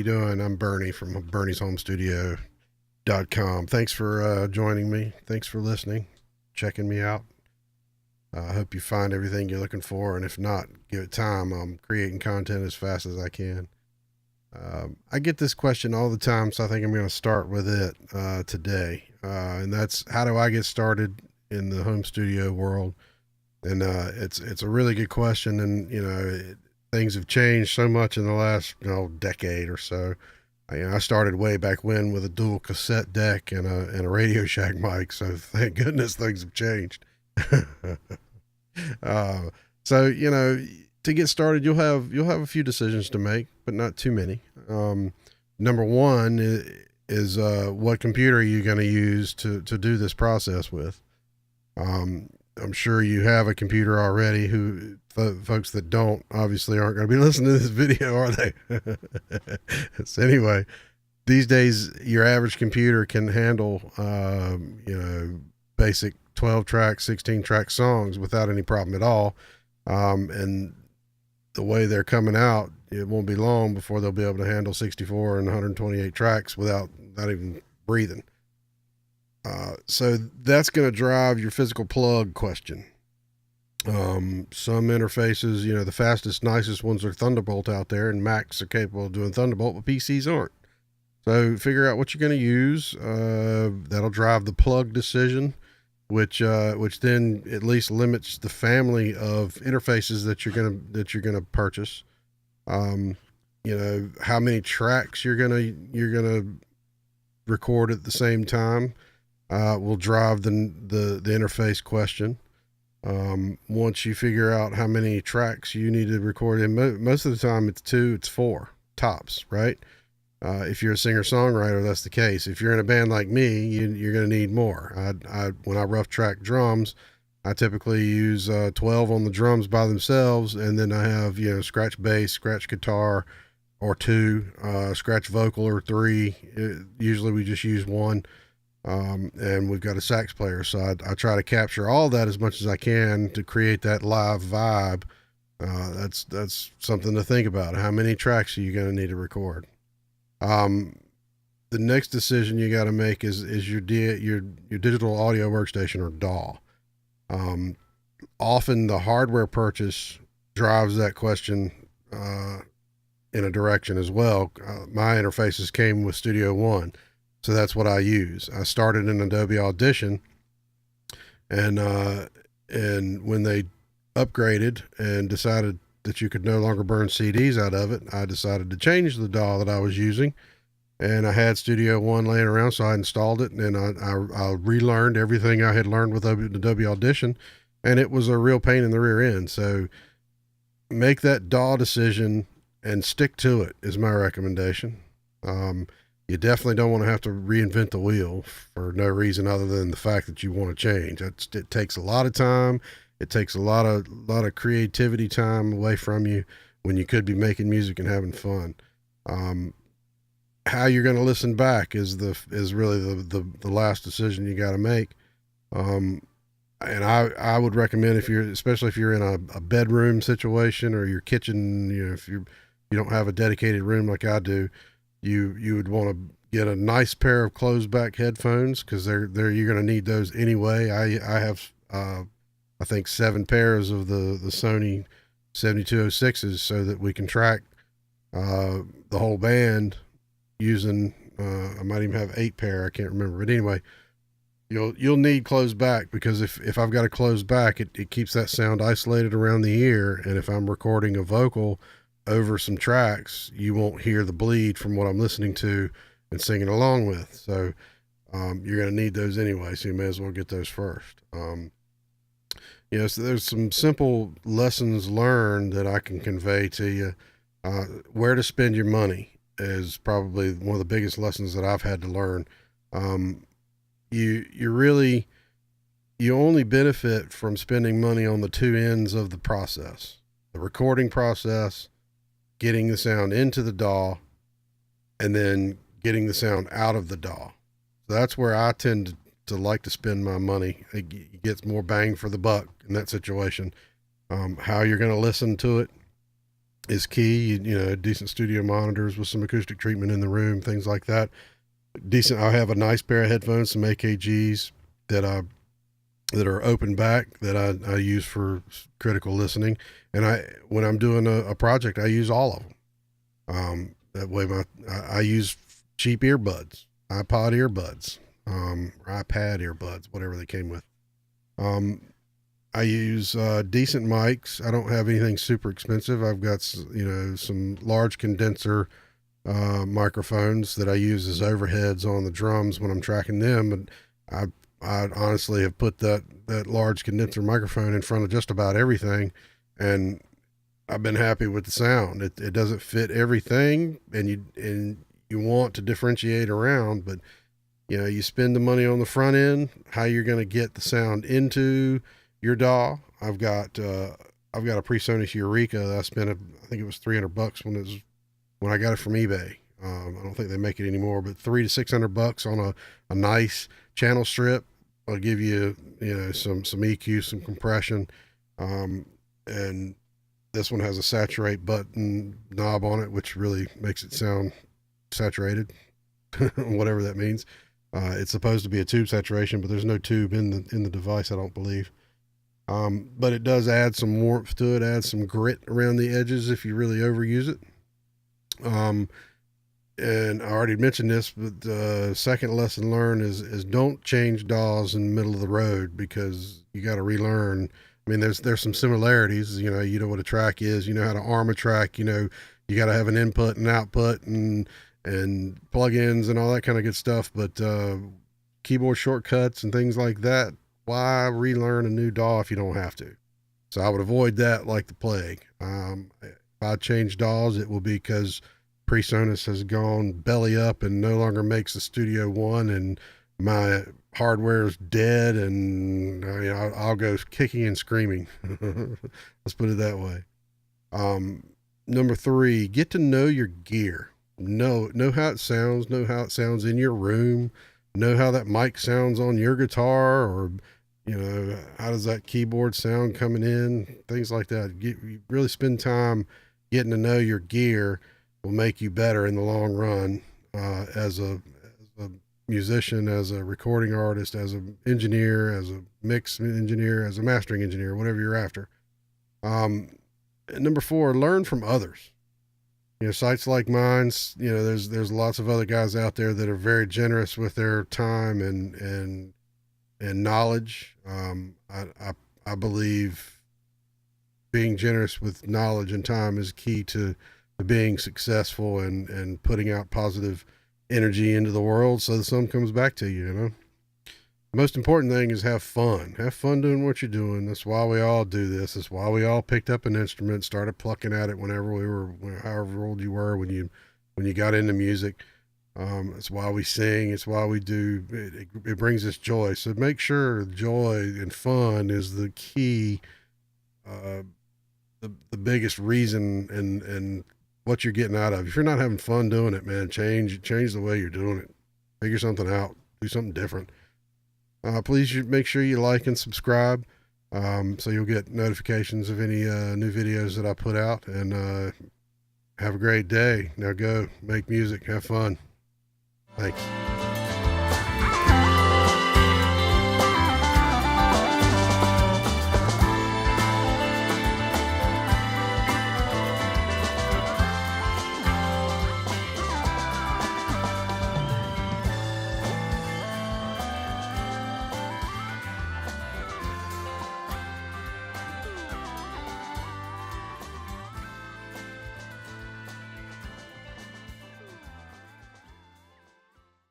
doing? I'm Bernie from Bernie'sHomeStudio.com. Thanks for joining me. Thanks for listening, checking me out. I hope you find everything you're looking for, and if not, give it time. I'm creating content as fast as I can. I get this question all the time, so I think I'm going to start with it today. And that's, how do I get started in the home studio world? And it's a really good question, and things have changed so much in the last decade or so. I started way back when with a dual cassette deck and a Radio Shack mic, so thank goodness things have changed. uh, so to get started, you'll have a few decisions to make, but not too many. Number one is what computer are you going to use to do this process with? I'm sure you have a computer already. Folks that don't obviously aren't going to be listening to this video, are they? So anyway, these days your average computer can handle basic 12 track, 16 track songs without any problem at all. And the way they're coming out, it won't be long before they'll be able to handle 64 and 128 tracks without not even breathing. So that's going to drive your physical plug question. Some interfaces, the fastest, nicest ones are Thunderbolt out there, and Macs are capable of doing Thunderbolt, but PCs aren't. So figure out what you're going to use. That'll drive the plug decision, which then at least limits the family of interfaces that you're gonna purchase. How many tracks you're gonna record at the same time will drive the interface question. Once you figure out how many tracks you need to record, and most of the time it's 2, it's 4 tops, right? If you're a singer-songwriter, that's the case. If you're in a band like me, you're going to need more. When I rough track drums, I typically use 12 on the drums by themselves, and then I have scratch bass, scratch guitar, or 2, scratch vocal, or 3. Usually we just use 1. And we've got a sax player, so I try to capture all that as much as I can to create that live vibe. That's something to think about. How many tracks are you going to need to record? The next decision you got to make is your digital audio workstation, or DAW. Often the hardware purchase drives that question in a direction as well. My interfaces came with Studio One. So that's what I use. I started in Adobe Audition, and when they upgraded and decided that you could no longer burn CDs out of it, I decided to change the DAW that I was using, and I had Studio One laying around, so I installed it, and I relearned everything I had learned with Adobe Audition, and it was a real pain in the rear end. So make that DAW decision and stick to it is my recommendation. You definitely don't want to have to reinvent the wheel for no reason other than the fact that you want to change. It takes a lot of time. It takes a lot of creativity time away from you when you could be making music and having fun. How you're going to listen back is really the last decision you got to make. And I would recommend, especially if you're in a bedroom situation or your kitchen, if you don't have a dedicated room like I do, you would want to get a nice pair of closed back headphones, because you're going to need those anyway. I have I think 7 pairs of the Sony 7206s, so that we can track the whole band using I might even have 8 pair, I can't remember, but anyway, you'll need closed back, because if I've got a closed back, it keeps that sound isolated around the ear, and if I'm recording a vocal over some tracks, you won't hear the bleed from what I'm listening to and singing along with. So you're going to need those anyway, so you may as well get those first. So there's some simple lessons learned that I can convey to you. Where to spend your money is probably one of the biggest lessons that I've had to learn. You only benefit from spending money on the 2 ends of the process: the recording process, getting the sound into the DAW, and then getting the sound out of the DAW. So that's where I tend to like to spend my money. It gets more bang for the buck in that situation. How you're going to listen to it is key. You know, decent studio monitors with some acoustic treatment in the room, things like that. Decent. I have a nice pair of headphones, some AKGs that I that are open back that I use for critical listening. And when I'm doing a project, I use all of them. That way, I use cheap earbuds, iPod earbuds, or iPad earbuds, whatever they came with. Um, I use decent mics. I don't have anything super expensive. I've got some large condenser microphones that I use as overheads on the drums when I'm tracking them. And I honestly have put that large condenser microphone in front of just about everything, and I've been happy with the sound. It doesn't fit everything, and you want to differentiate around, but you know, you spend the money on the front end. How you're going to get the sound into your DAW? I've got a PreSonus Eureka. I spent I think it was $300 when I got it from eBay. I don't think they make it anymore, but $300 to $600 on a nice channel strip. I'll give you some EQ, some compression, and this one has a saturate button knob on it, which really makes it sound saturated, whatever that means. It's supposed to be a tube saturation, but there's no tube in the device, I don't believe. But it does add some warmth to it, adds some grit around the edges if you really overuse it. And I already mentioned this, but the second lesson learned is don't change DAWs in the middle of the road, because you got to relearn. I mean, there's some similarities. You know what a track is. You know how to arm a track. You know, you got to have an input and output and plugins and all that kind of good stuff. But keyboard shortcuts and things like that, why relearn a new DAW if you don't have to? So I would avoid that like the plague. If I change DAWs, it will be because PreSonus has gone belly up and no longer makes the Studio One, and my hardware is dead, and I'll go kicking and screaming. Let's put it that way. Number 3, get to know your gear. Know how it sounds. Know how it sounds in your room. Know how that mic sounds on your guitar, or how does that keyboard sound coming in? Things like that. You really spend time getting to know your gear. Will make you better in the long run, as a musician, as a recording artist, as an engineer, as a mix engineer, as a mastering engineer, whatever you're after. Number 4, learn from others. Sites like mine, there's lots of other guys out there that are very generous with their time and knowledge. I believe being generous with knowledge and time is key to being successful and putting out positive energy into the world so the sun comes back to you. The most important thing is have fun doing what you're doing. That's why we all do this. That's why we all picked up an instrument, started plucking at it whenever however old you were when you got into music. It's why we sing. It's why we do it brings us joy. So make sure joy and fun is the key, the biggest reason and what you're getting out of. If you're not having fun doing it, man, change the way you're doing it. Figure something out. Do something different. Please make sure you like and subscribe, so you'll get notifications of any new videos that I put out. And have a great day. Now go make music. Have fun. Thanks.